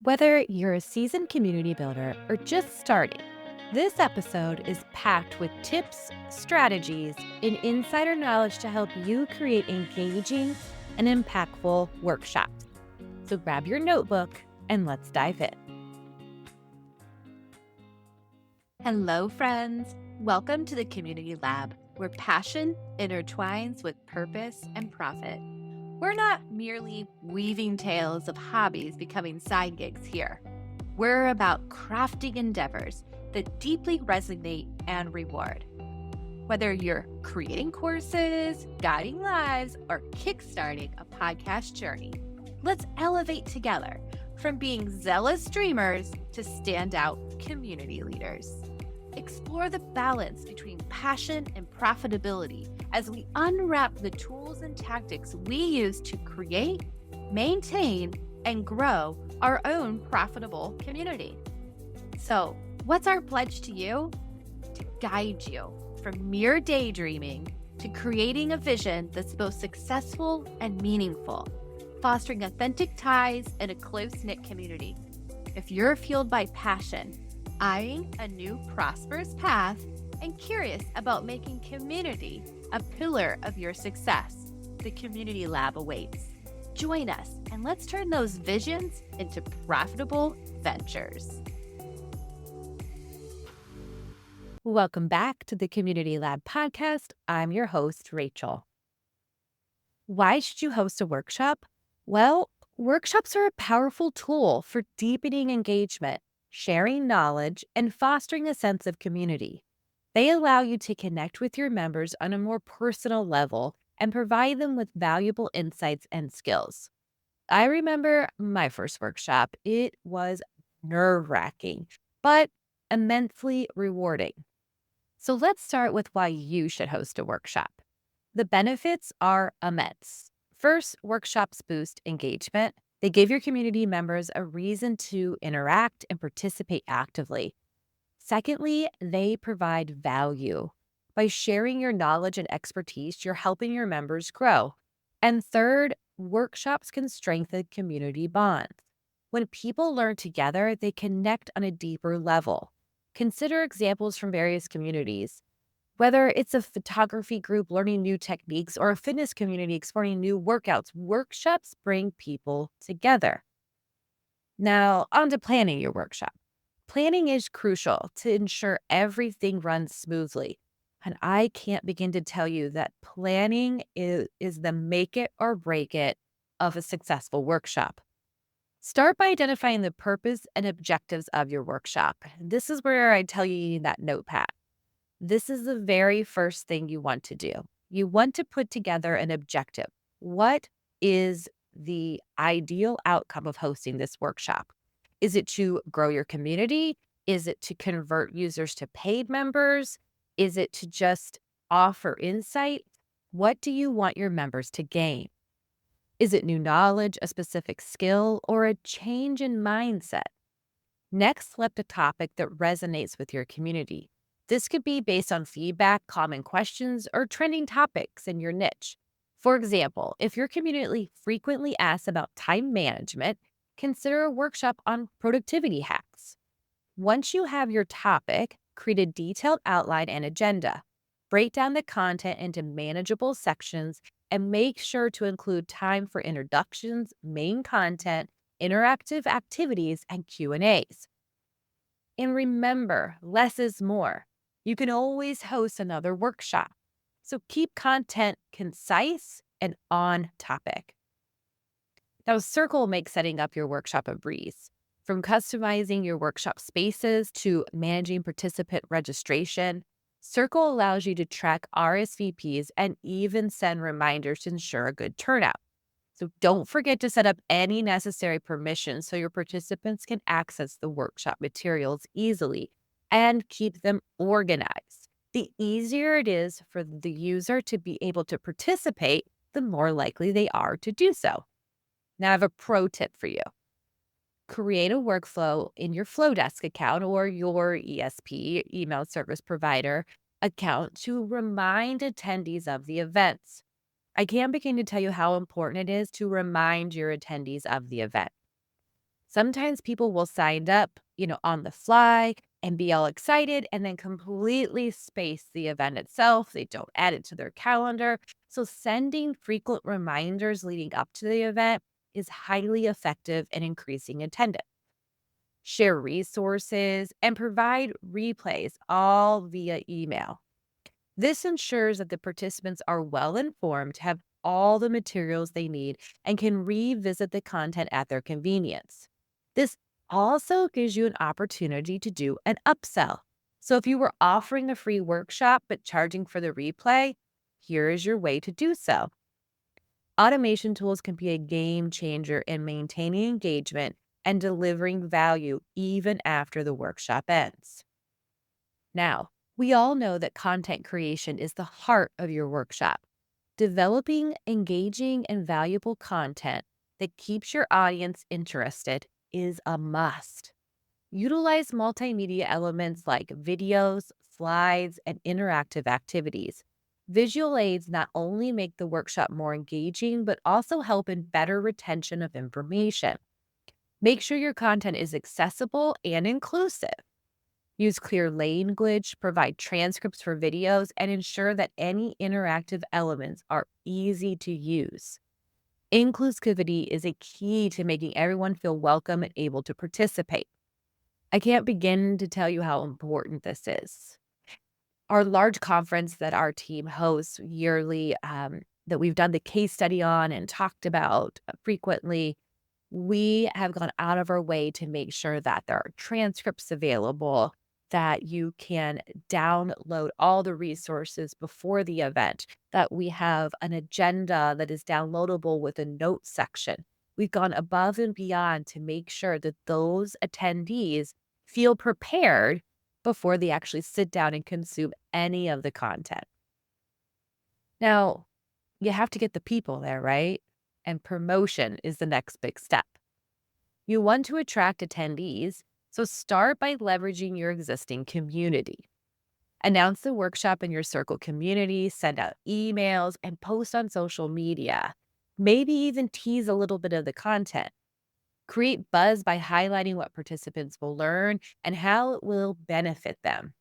Whether you're a seasoned community builder or just starting, this episode is packed with tips, strategies, and insider knowledge to help you create engaging and impactful workshops. So grab your notebook and let's dive in. Hello, friends. Welcome to the Community Lab, where passion intertwines with purpose and profit. We're not merely weaving tales of hobbies becoming side gigs here. We're about crafting endeavors that deeply resonate and reward. Whether you're creating courses, guiding lives, or kickstarting a podcast journey, let's elevate together from being zealous dreamers to standout community leaders. Explore the balance between passion and profitability as we unwrap the tools and tactics we use to create, maintain, and grow our own profitable community. So, what's our pledge to you? To guide you from mere daydreaming to creating a vision that's both successful and meaningful, fostering authentic ties and a close-knit community. If you're fueled by passion, eyeing a new prosperous path, and curious about making community a pillar of your success, the Community Lab awaits. Join us and let's turn those visions into profitable ventures. Welcome back to the Community Lab podcast. I'm your host, Rachel. Why should you host a workshop? Well, workshops are a powerful tool for deepening engagement, sharing knowledge, and fostering a sense of community. They allow you to connect with your members on a more personal level and provide them with valuable insights and skills. I remember my first workshop. It was nerve-wracking, but immensely rewarding. So let's start with why you should host a workshop. The benefits are immense. First, workshops boost engagement. They give your community members a reason to interact and participate actively. Secondly, they provide value. By sharing your knowledge and expertise, you're helping your members grow. And third, workshops can strengthen community bonds. When people learn together, they connect on a deeper level. Consider examples from various communities. Whether it's a photography group learning new techniques or a fitness community exploring new workouts, workshops bring people together. Now, on to planning your workshop. Planning is crucial to ensure everything runs smoothly. And I can't begin to tell you that planning is the make it or break it of a successful workshop. Start by identifying the purpose and objectives of your workshop. This is where I tell you need that notepad. This is the very first thing you want to do. You want to put together an objective. What is the ideal outcome of hosting this workshop? Is it to grow your community? Is it to convert users to paid members? Is it to just offer insight? What do you want your members to gain? Is it new knowledge, a specific skill, or a change in mindset? Next, select a topic that resonates with your community. This could be based on feedback, common questions, or trending topics in your niche. For example, if your community frequently asks about time management, consider a workshop on productivity hacks. Once you have your topic, create a detailed outline and agenda. Break down the content into manageable sections and make sure to include time for introductions, main content, interactive activities, and Q&As. And remember, less is more. You can always host another workshop. So keep content concise and on topic. Now, Circle makes setting up your workshop a breeze. From customizing your workshop spaces to managing participant registration, Circle allows you to track RSVPs and even send reminders to ensure a good turnout. So don't forget to set up any necessary permissions so your participants can access the workshop materials easily and keep them organized. The easier it is for the user to be able to participate, the more likely they are to do so. Now, I have a pro tip for you. Create a workflow in your Flowdesk account or your ESP, email service provider account, to remind attendees of the events. I can't begin to tell you how important it is to remind your attendees of the event. Sometimes people will sign up, on the fly and be all excited and then completely space the event itself. They don't add it to their calendar. So, sending frequent reminders leading up to the event is highly effective in increasing attendance. Share resources and provide replays all via email. This ensures that the participants are well informed, have all the materials they need, and can revisit the content at their convenience. This also gives you an opportunity to do an upsell. So if you were offering a free workshop but charging for the replay, here is your way to do so. Automation tools can be a game changer in maintaining engagement and delivering value even after the workshop ends. Now, we all know that content creation is the heart of your workshop. Developing engaging and valuable content that keeps your audience interested is a must. Utilize multimedia elements like videos, slides, and interactive activities. Visual aids not only make the workshop more engaging, but also help in better retention of information. Make sure your content is accessible and inclusive. Use clear language, provide transcripts for videos, and ensure that any interactive elements are easy to use. Inclusivity is a key to making everyone feel welcome and able to participate. I can't begin to tell you how important this is. Our large conference that our team hosts yearly, that we've done the case study on and talked about frequently, we have gone out of our way to make sure that there are transcripts available, that you can download all the resources before the event, that we have an agenda that is downloadable with a notes section. We've gone above and beyond to make sure that those attendees feel prepared before they actually sit down and consume any of the content. Now, you have to get the people there, right? And promotion is the next big step. You want to attract attendees, so start by leveraging your existing community. Announce the workshop in your circle community, send out emails, and post on social media. Maybe even tease a little bit of the content. Create buzz by highlighting what participants will learn and how it will benefit them.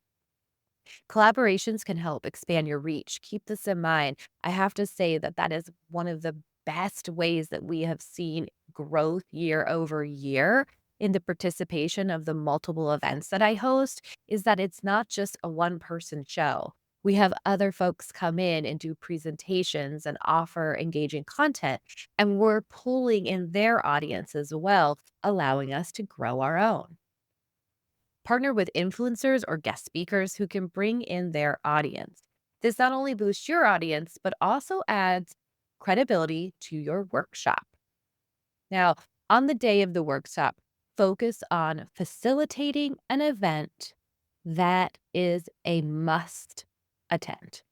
Collaborations can help expand your reach. Keep this in mind. I have to say that that is one of the best ways that we have seen growth year over year in the participation of the multiple events that I host is that it's not just a one person show. We have other folks come in and do presentations and offer engaging content, and we're pulling in their audience as well, allowing us to grow our own. Partner with influencers or guest speakers who can bring in their audience. This not only boosts your audience, but also adds credibility to your workshop. Now, on the day of the workshop, focus on facilitating an event that is a must attend.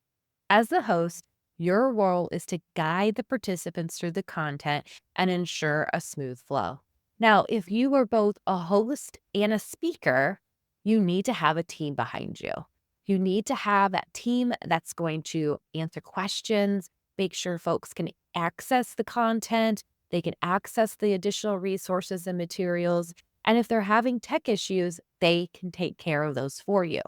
As the host, your role is to guide the participants through the content and ensure a smooth flow. Now, if you are both a host and a speaker, you need to have a team behind you. You need to have that team that's going to answer questions, make sure folks can access the content, they can access the additional resources and materials. And if they're having tech issues, they can take care of those for you.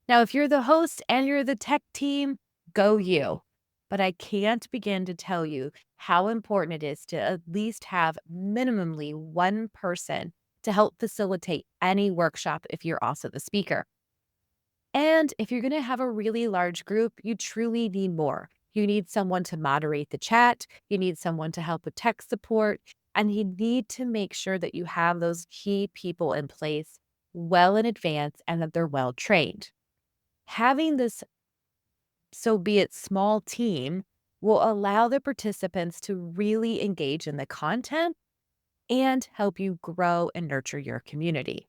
Now, if you're the host and you're the tech team, go you. But I can't begin to tell you how important it is to at least have minimally one person to help facilitate any workshop if you're also the speaker. And if you're going to have a really large group, you truly need more. You need someone to moderate the chat, you need someone to help with tech support, and you need to make sure that you have those key people in place well in advance and that they're well trained. Having this, so be it small team, will allow the participants to really engage in the content and help you grow and nurture your community.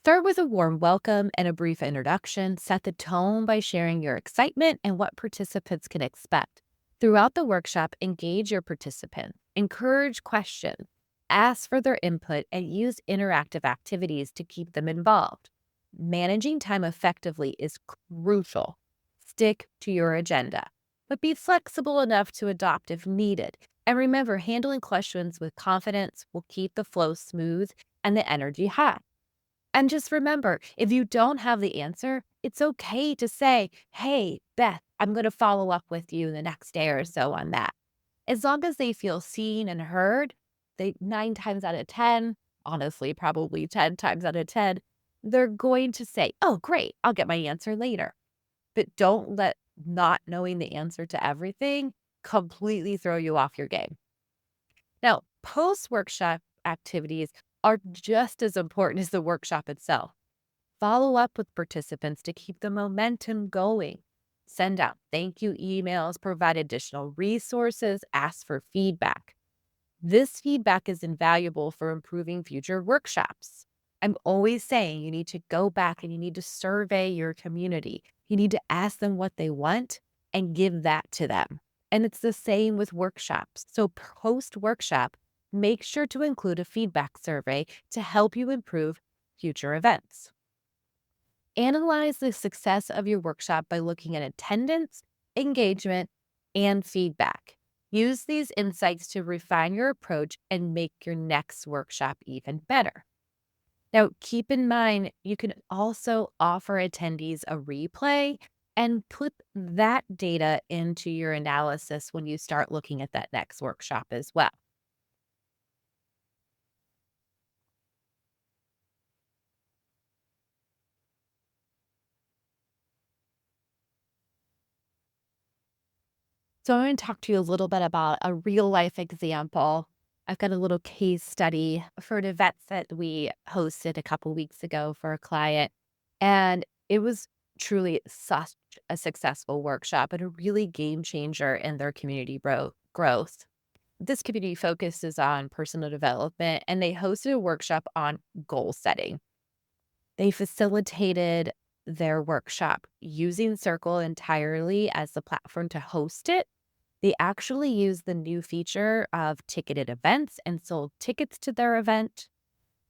Start with a warm welcome and a brief introduction. Set the tone by sharing your excitement and what participants can expect. Throughout the workshop, engage your participants, encourage questions, ask for their input, and use interactive activities to keep them involved. Managing time effectively is crucial. Stick to your agenda, but be flexible enough to adopt if needed. And remember, handling questions with confidence will keep the flow smooth and the energy high. And just remember, if you don't have the answer, it's okay to say, hey, Beth, I'm going to follow up with you the next day or so on that. As long as they feel seen and heard, they 9 times out of 10, honestly, probably 10 times out of 10, they're going to say, oh, great, I'll get my answer later. But don't let not knowing the answer to everything completely throw you off your game. Now, post workshop activities are just as important as the workshop itself. Follow up with participants to keep the momentum going. Send out thank you emails, provide additional resources, ask for feedback. This feedback is invaluable for improving future workshops. I'm always saying you need to go back and you need to survey your community. You need to ask them what they want and give that to them. And it's the same with workshops. So, post workshop, make sure to include a feedback survey to help you improve future events. Analyze the success of your workshop by looking at attendance, engagement, and feedback. Use these insights to refine your approach and make your next workshop even better. Now, keep in mind, you can also offer attendees a replay and put that data into your analysis when you start looking at that next workshop as well. So I'm going to talk to you a little bit about a real life example. I've got a little case study for an event that we hosted a couple weeks ago for a client. And it was truly such a successful workshop and a really game changer in their community growth. This community focuses on personal development and they hosted a workshop on goal setting. They facilitated their workshop using Circle entirely as the platform to host it. They actually used the new feature of ticketed events and sold tickets to their event.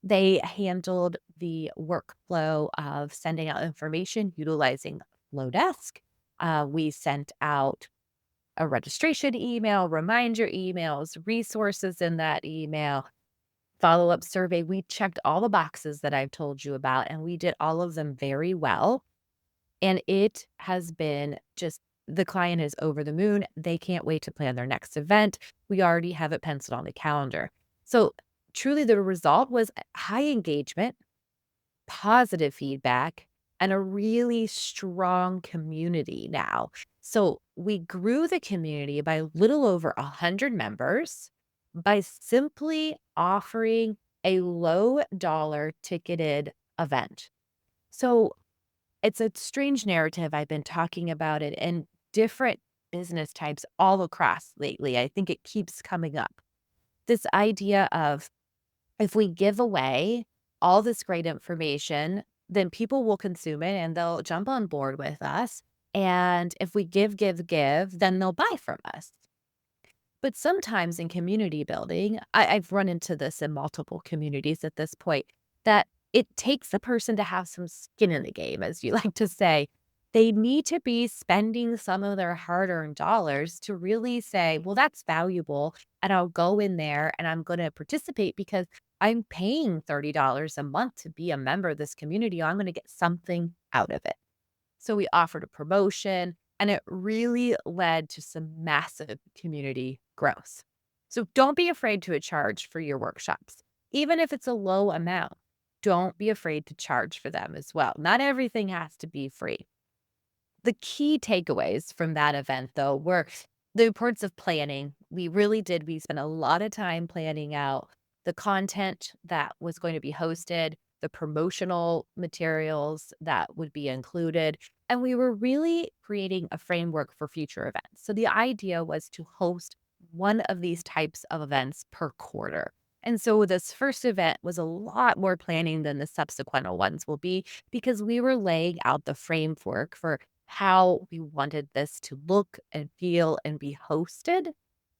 They handled the workflow of sending out information utilizing Flowdesk. We sent out a registration email, reminder emails, resources in that email, follow up survey. We checked all the boxes that I've told you about, and we did all of them very well. And it has been just the client is over the moon. They can't wait to plan their next event. We already have it penciled on the calendar. So, truly, the result was high engagement, positive feedback, and a really strong community now. So, we grew the community by a little over 100 members by simply offering a low dollar ticketed event. So, it's a strange narrative. I've been talking about it in different business types all across lately. I think it keeps coming up. This idea of if we give away all this great information, then people will consume it and they'll jump on board with us. And if we give, then they'll buy from us. But sometimes in community building, I've run into this in multiple communities at this point, that it takes a person to have some skin in the game, as you like to say. They need to be spending some of their hard earned dollars to really say, well, that's valuable. And I'll go in there and I'm going to participate because I'm paying $30 a month to be a member of this community. I'm going to get something out of it. So we offered a promotion and it really led to some massive community growth. So don't be afraid to charge for your workshops. Even if it's a low amount, don't be afraid to charge for them as well. Not everything has to be free. The key takeaways from that event, though, were the importance of planning. We really did. We spent a lot of time planning out the content that was going to be hosted, the promotional materials that would be included. And we were really creating a framework for future events. So the idea was to host one of these types of events per quarter. And so this first event was a lot more planning than the subsequent ones will be because we were laying out the framework for how we wanted this to look and feel and be hosted.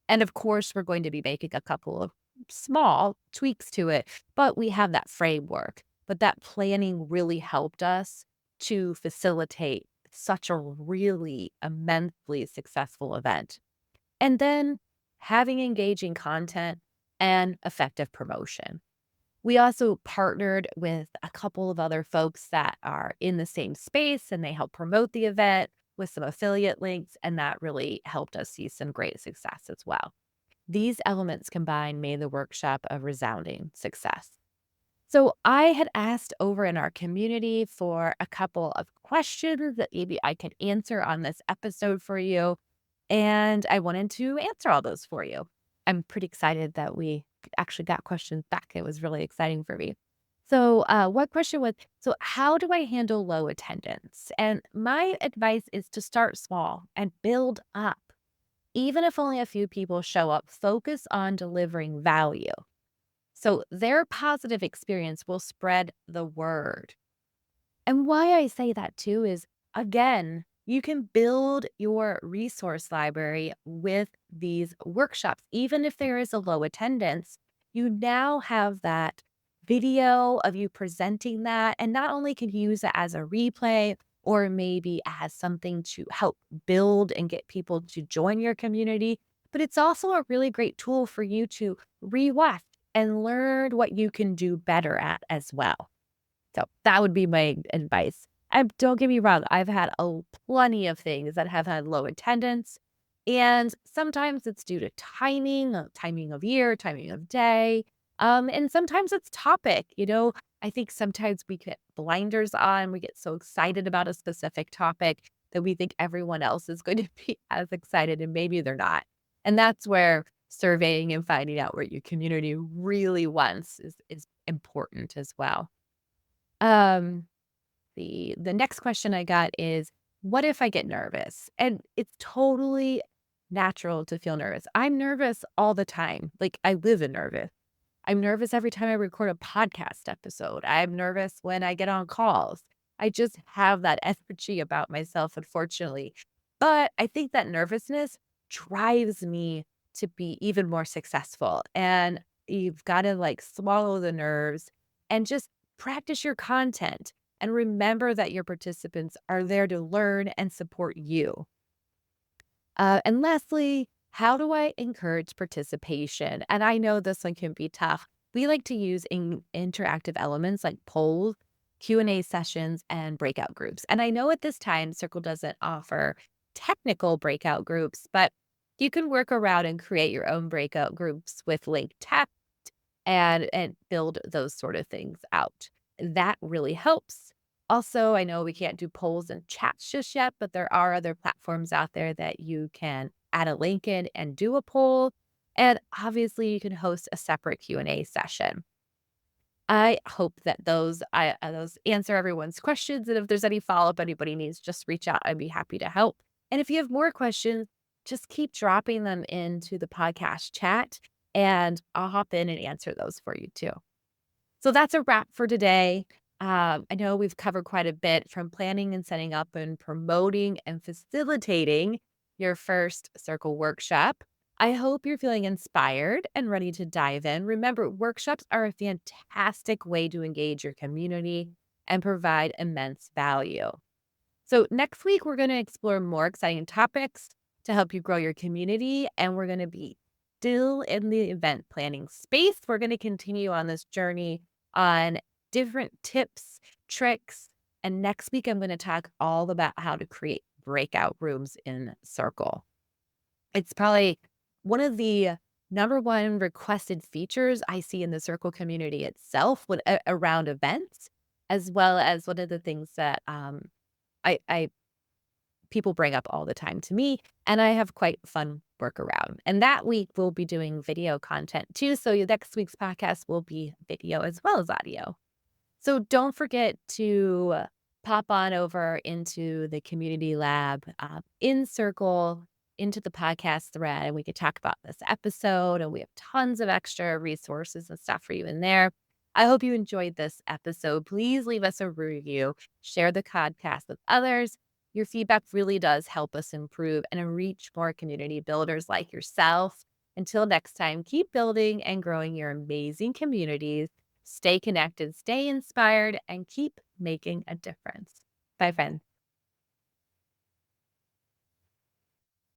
And of course, we're going to be making a couple of small tweaks to it, but we have that framework. But that planning really helped us to facilitate such a really immensely successful event. And then having engaging content, and effective promotion. We also partnered with a couple of other folks that are in the same space and they help promote the event with some affiliate links, and that really helped us see some great success as well. These elements combined made the workshop a resounding success. So I had asked over in our community for a couple of questions that maybe I could answer on this episode for you. And I wanted to answer all those for you. I'm pretty excited that we actually got questions back. It was really exciting for me. So, what question was, so how do I handle low attendance? And my advice is to start small and build up. Even if only a few people show up, focus on delivering value. So their positive experience will spread the word. And why I say that too is, again, you can build your resource library with these workshops. Even if there is a low attendance, you now have that video of you presenting that. And not only can you use it as a replay or maybe as something to help build and get people to join your community, but it's also a really great tool for you to rewatch and learn what you can do better at as well. So that would be my advice. And don't get me wrong, I've had plenty of things that have had low attendance. And sometimes it's due to timing, timing of year, timing of day. And sometimes it's topic. I think sometimes we get blinders on. We get so excited about a specific topic that we think everyone else is going to be as excited, and maybe they're not. And that's where surveying and finding out what your community really wants is important as well. Um, the next question I got is, what if I get nervous? And it's totally natural to feel nervous. I'm nervous all the time. Like, I live in nervous. I'm nervous every time I record a podcast episode. I'm nervous when I get on calls. I just have that energy about myself, unfortunately. But I think that nervousness drives me to be even more successful. And you've got to like swallow the nerves and just practice your content and remember that your participants are there to learn and support you. And lastly, how do I encourage participation? And I know this one can be tough. We like to use interactive elements like polls, Q&A sessions, and breakout groups. And I know at this time, Circle doesn't offer technical breakout groups, but you can work around and create your own breakout groups with linked text and build those sort of things out. That really helps. Also, I know we can't do polls and chats just yet, but there are other platforms out there that you can add a link in and do a poll. And obviously, you can host a separate Q&A session. I hope that those answer everyone's questions. And if there's any follow-up anybody needs, just reach out. I'd be happy to help. And if you have more questions, just keep dropping them into the podcast chat and I'll hop in and answer those for you too. So that's a wrap for today. I know we've covered quite a bit from planning and setting up and promoting and facilitating your first circle workshop. I hope you're feeling inspired and ready to dive in. Remember, workshops are a fantastic way to engage your community and provide immense value. So, next week, we're going to explore more exciting topics to help you grow your community. And we're going to be still in the event planning space. We're going to continue on this journey on different tips, tricks. And next week, I'm going to talk all about how to create breakout rooms in Circle. It's probably one of the number one requested features I see in the Circle community itself around events, as well as one of the things that I people bring up all the time to me, and I have quite fun workaround. And that week we'll be doing video content too. So next week's podcast will be video as well as audio. So don't forget to pop on over into the community lab in Circle, into the podcast thread, and we could talk about this episode. And we have tons of extra resources and stuff for you in there. I hope you enjoyed this episode. Please leave us a review, share the podcast with others. Your feedback really does help us improve and reach more community builders like yourself. Until next time, keep building and growing your amazing communities. Stay connected, stay inspired, and keep making a difference. Bye, friends.